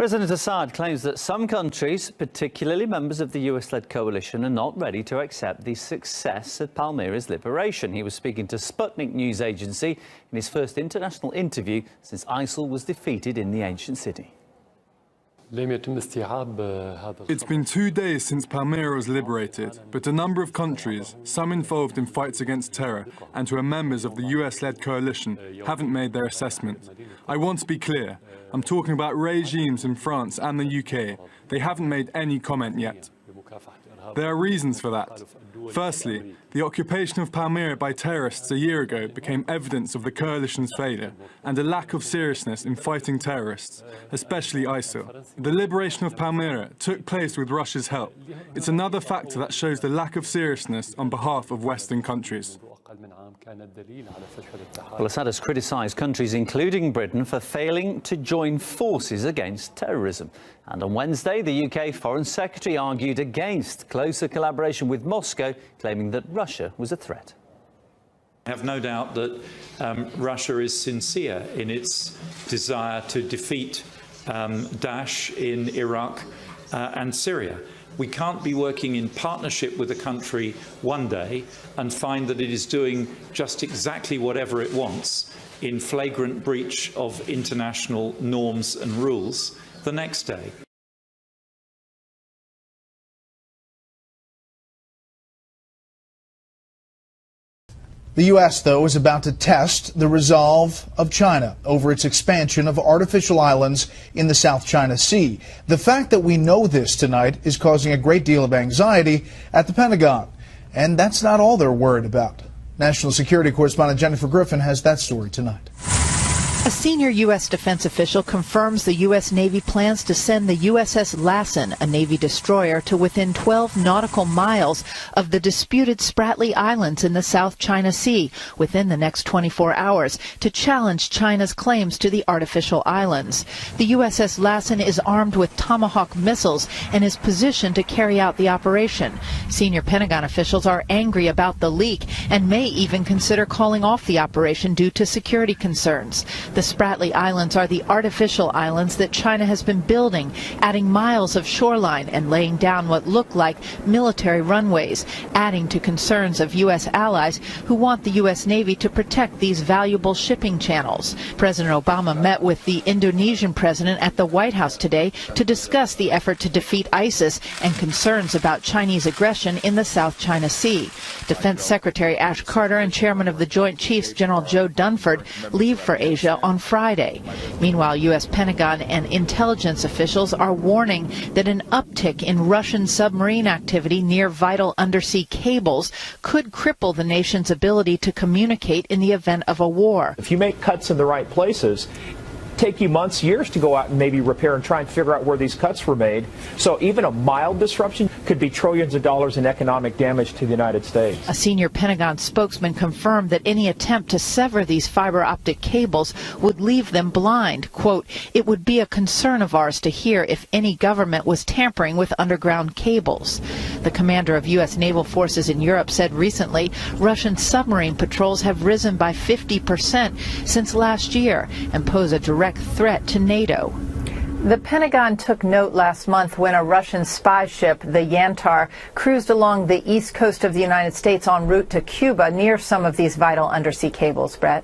President Assad claims that some countries, particularly members of the US-led coalition, are not ready to accept the success of Palmyra's liberation. He was speaking to Sputnik news agency in his first international interview since ISIL was defeated in the ancient city. It's been 2 days since Palmyra was liberated, but a number of countries, some involved in fights against terror and who are members of the US-led coalition, haven't made their assessment. I want to be clear. I'm talking about regimes in France and the UK. They haven't made any comment yet. There are reasons for that. Firstly, the occupation of Palmyra by terrorists a year ago became evidence of the coalition's failure and a lack of seriousness in fighting terrorists, especially ISIL. The liberation of Palmyra took place with Russia's help. It's another factor that shows the lack of seriousness on behalf of Western countries. Well, Assad has criticised countries, including Britain, for failing to join forces against terrorism. And on Wednesday, the UK Foreign Secretary argued against closer collaboration with Moscow, claiming that Russia was a threat. I have no doubt that Russia is sincere in its desire to defeat Daesh in Iraq and Syria. We can't be working in partnership with a country one day and find that it is doing just exactly whatever it wants in flagrant breach of international norms and rules the next day. The U.S., though, is about to test the resolve of China over its expansion of artificial islands in the South China Sea. The fact that we know this tonight is causing a great deal of anxiety at the Pentagon. And that's not all they're worried about. National Security Correspondent Jennifer Griffin has that story tonight. A senior U.S. defense official confirms the U.S. Navy plans to send the USS Lassen, a Navy destroyer, to within 12 nautical miles of the disputed Spratly Islands in the South China Sea within the next 24 hours to challenge China's claims to the artificial islands. The USS Lassen is armed with Tomahawk missiles and is positioned to carry out the operation. Senior Pentagon officials are angry about the leak and may even consider calling off the operation due to security concerns. The Spratly Islands are the artificial islands that China has been building, adding miles of shoreline and laying down what look like military runways, adding to concerns of U.S. allies who want the U.S. Navy to protect these valuable shipping channels. President Obama met with the Indonesian president at the White House today to discuss the effort to defeat ISIS and concerns about Chinese aggression in the South China Sea. Defense Secretary Ash Carter and Chairman of the Joint Chiefs General Joe Dunford leave for Asia on Friday. Meanwhile, U.S. Pentagon and intelligence officials are warning that an uptick in Russian submarine activity near vital undersea cables could cripple the nation's ability to communicate in the event of a war. If you make cuts in the right places, take you months, years to go out and maybe repair and try and figure out where these cuts were made. So even a mild disruption could be trillions of dollars in economic damage to the United States. A senior Pentagon spokesman confirmed that any attempt to sever these fiber optic cables would leave them blind. Quote, "It would be a concern of ours to hear if any government was tampering with underground cables." The commander of U.S. naval forces in Europe said recently Russian submarine patrols have risen by 50% since last year and pose a direct threat to NATO. The Pentagon took note last month when a Russian spy ship, the Yantar, cruised along the east coast of the United States en route to Cuba near some of these vital undersea cables. Brett?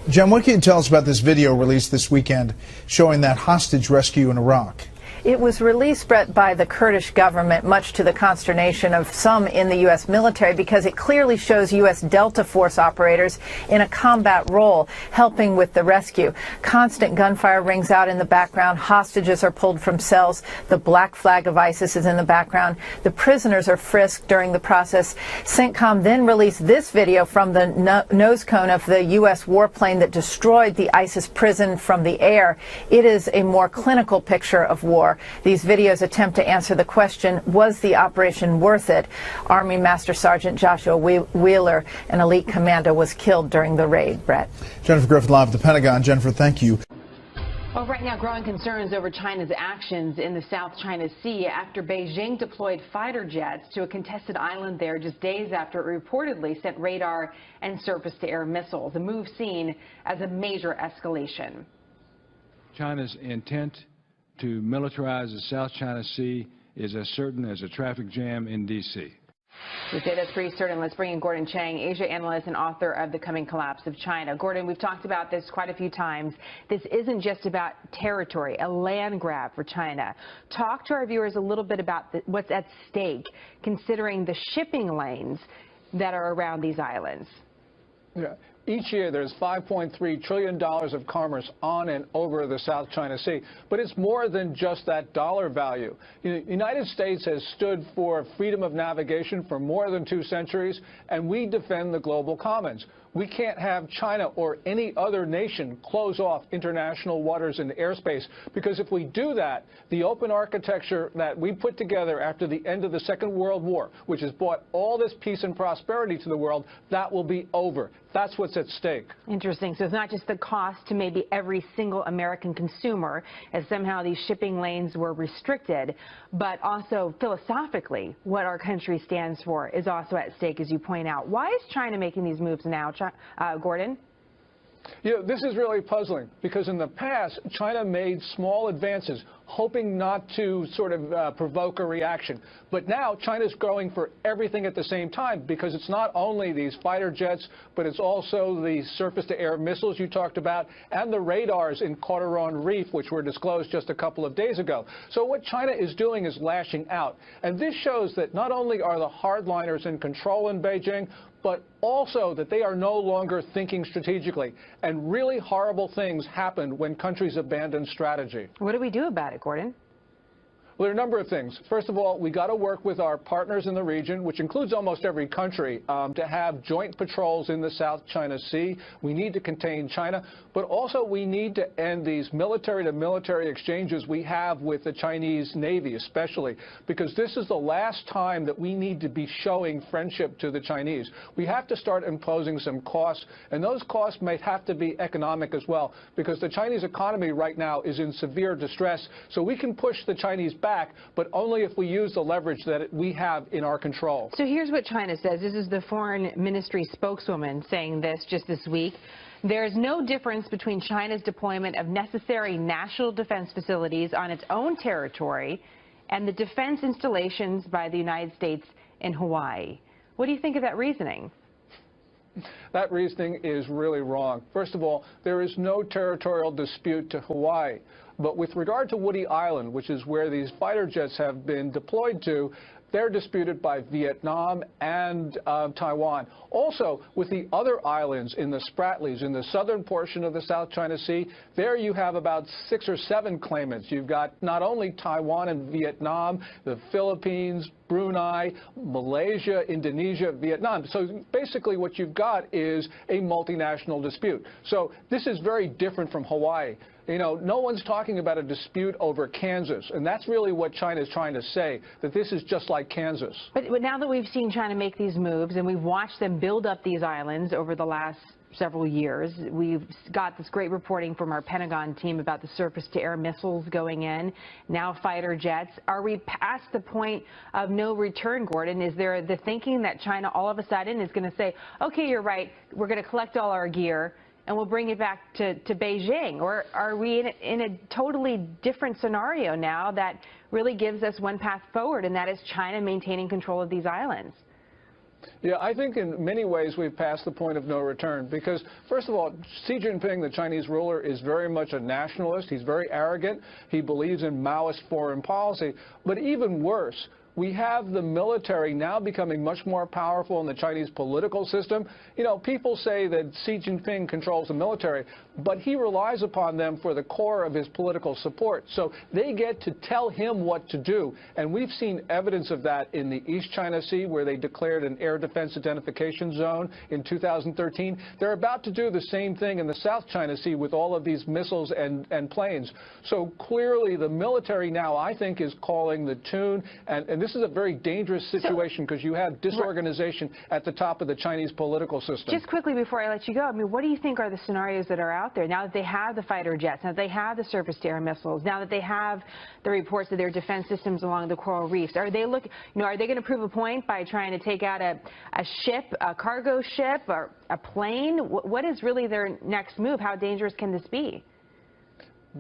Jen, what can you tell us about this video released this weekend showing that hostage rescue in Iraq? It was released, Brett, by the Kurdish government, much to the consternation of some in the U.S. military, because it clearly shows U.S. Delta Force operators in a combat role, helping with the rescue. Constant gunfire rings out in the background. Hostages are pulled from cells. The black flag of ISIS is in the background. The prisoners are frisked during the process. CENTCOM then released this video from the nose cone of the U.S. warplane that destroyed the ISIS prison from the air. It is a more clinical picture of war. These videos attempt to answer the question, was the operation worth it? Army Master Sergeant Joshua Wheeler, an elite commando, was killed during the raid. Brett? Jennifer Griffin live at the Pentagon. Jennifer, thank you. Well, right now, growing concerns over China's actions in the South China Sea after Beijing deployed fighter jets to a contested island there just days after it reportedly sent radar and surface-to-air missiles, a move seen as a major escalation. China's intent to militarize the South China Sea is as certain as a traffic jam in D.C. We say that's pretty certain. Let's bring in Gordon Chang, Asia analyst and author of The Coming Collapse of China. Gordon, we've talked about this quite a few times. This isn't just about territory, a land grab for China. Talk to our viewers a little bit about what's at stake, considering the shipping lanes that are around these islands. Yeah. Each year, there's $5.3 trillion of commerce on and over the South China Sea. But it's more than just that dollar value. The United States has stood for freedom of navigation for more than 2 centuries, and we defend the global commons. We can't have China or any other nation close off international waters and airspace, because if we do that, the open architecture that we put together after the end of the Second World War, which has brought all this peace and prosperity to the world, that will be over. That's what's at stake. Interesting. So it's not just the cost to maybe every single American consumer, as somehow these shipping lanes were restricted, but also philosophically, what our country stands for is also at stake, as you point out. Why is China making these moves now, Gordon? You know, this is really puzzling, because in the past, China made small advances, hoping not to sort of provoke a reaction. But now China's going for everything at the same time, because it's not only these fighter jets, but it's also the surface-to-air missiles you talked about and the radars in Coron Reef, which were disclosed just a couple of days ago. So what China is doing is lashing out. And this shows that not only are the hardliners in control in Beijing, but also that they are no longer thinking strategically. And really horrible things happen when countries abandon strategy. What do we do about it, Gordon? Well, there are a number of things. First of all, we got to work with our partners in the region, which includes almost every country, to have joint patrols in the South China Sea. We need to contain China, but also we need to end these military-to-military exchanges we have with the Chinese Navy, especially, because this is the last time that we need to be showing friendship to the Chinese. We have to start imposing some costs, and those costs may have to be economic as well, because the Chinese economy right now is in severe distress, so we can push the Chinese back, but only if we use the leverage that we have in our control. So here's what China says. This is the foreign ministry spokeswoman saying this just this week. There is no difference between China's deployment of necessary national defense facilities on its own territory and the defense installations by the United States in Hawaii. What do you think of that reasoning? That reasoning is really wrong. First of all, there is no territorial dispute to Hawaii. But with regard to Woody Island, which is where these fighter jets have been deployed to, they're disputed by Vietnam and Taiwan. Also, with the other islands in the Spratlys, in the southern portion of the South China Sea, there you have about 6 or 7 claimants. You've got not only Taiwan and Vietnam, the Philippines, Brunei, Malaysia, Indonesia, Vietnam. So basically what you've got is a multinational dispute. So this is very different from Hawaii. You know, no one's talking about a dispute over Kansas, and that's really what China is trying to say, that this is just like Kansas. But now that we've seen China make these moves and we've watched them build up these islands over the last several years, we've got this great reporting from our Pentagon team about the surface-to-air missiles going in, now fighter jets. Are we past the point of no return, Gordon? Is there the thinking that China all of a sudden is going to say, okay, you're right, we're going to collect all our gear and we'll bring it back to Beijing? Or are we in a totally different scenario now that really gives us one path forward, and that is China maintaining control of these islands? Yeah, I think in many ways we've passed the point of no return, because, first of all, Xi Jinping, the Chinese ruler, is very much a nationalist. He's very arrogant. He believes in Maoist foreign policy. But even worse, we have the military now becoming much more powerful in the Chinese political system. You know, people say that Xi Jinping controls the military, but he relies upon them for the core of his political support. So they get to tell him what to do. And we've seen evidence of that in the East China Sea, where they declared an air defense identification zone in 2013. They're about to do the same thing in the South China Sea with all of these missiles and planes. So clearly the military now, I think, is calling the tune. And this is a very dangerous situation, because you have disorganization at the top of the Chinese political system. Just quickly before I let you go, I mean, what do you think are the scenarios that are out there now that they have the fighter jets, now that they have the surface-to-air missiles, now that they have the reports of their defense systems along the coral reefs? Are they are they going to prove a point by trying to take out a ship, a cargo ship, or a plane? What is really their next move? How dangerous can this be?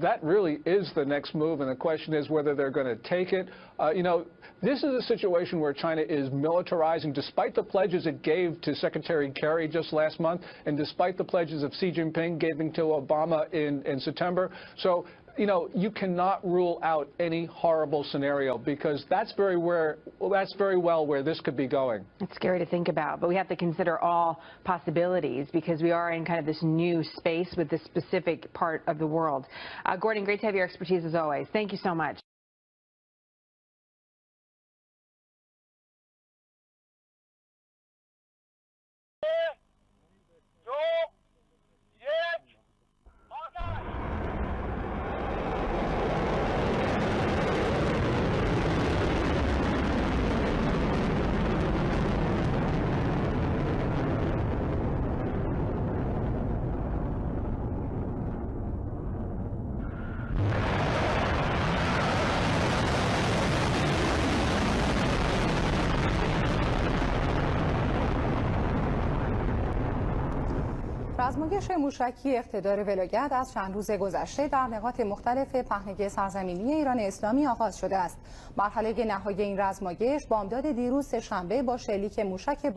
that really is the next move, and the question is whether they're going to take it. You know, this is a situation where China is militarizing, despite the pledges it gave to Secretary Kerry just last month, and despite the pledges of Xi Jinping giving to Obama in September. So, you know, you cannot rule out any horrible scenario, because that's very well where this could be going. It's scary to think about, but we have to consider all possibilities because we are in kind of this new space with this specific part of the world. Gordon, great to have your expertise as always. Thank you so much. رزمایش موشکی اقتدار ولایت از چند روز گذشته در نقاط مختلف پهنه سرزمینی ایران اسلامی آغاز شده است. مرحله نهایی این رزمایش بامداد دیروز سه‌شنبه با شلیک موشک